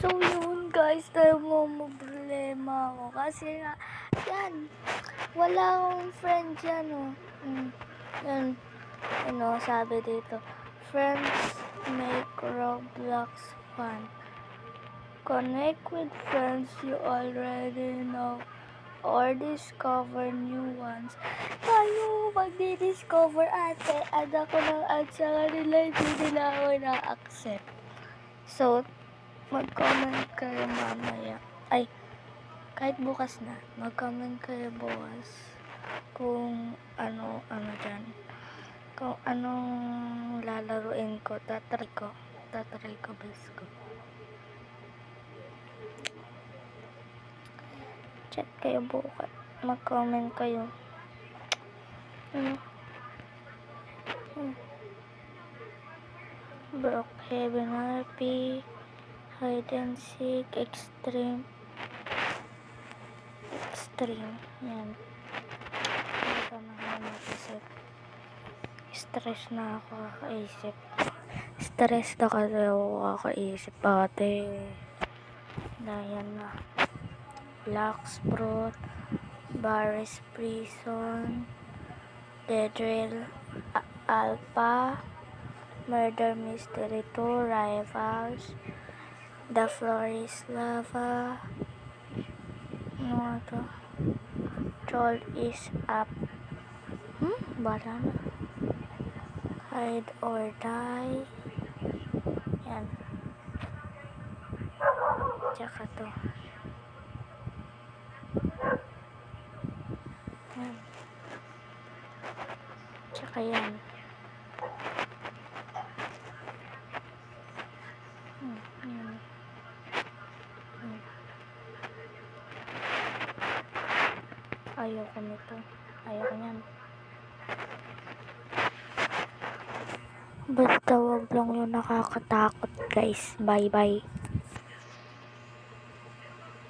So yun guys, problema ako kasi nga, yan, wala akong friend dyan, oh. Yan, sabi dito, friends make Roblox fun. Connect with friends you already know or discover new ones. Tayo magdi-discover ate, add ako ng add sa kanila, hindi nila ako na-accept. So, mag-comment kayo mamaya. Ay, kahit bukas na. Mag-comment kayo bukas kung ano dyan. Kung anong lalaruin ko. Tatry ko. Best ko. Chat kayo bukas. Mag-comment kayo. Brookhaven RP, Hide and Seek, Extreme. Yan. Ito na ako mag-isip. Stress na ako kakaisip. Stress na kasi ako kakaisip ate. Dayan na. Blacksprout, Barry's Prison, Deadrill, Alpha, Murder Mystery 2, Rivals, The Floor is Lava, ano nga to? Troll is Up, bala na. Hide or Die, yan. Tsaka to. Yan. Tsaka yan. Ayoko nito. Ayoko nyan. Basta wag lang yung nakakatakot guys. Bye bye.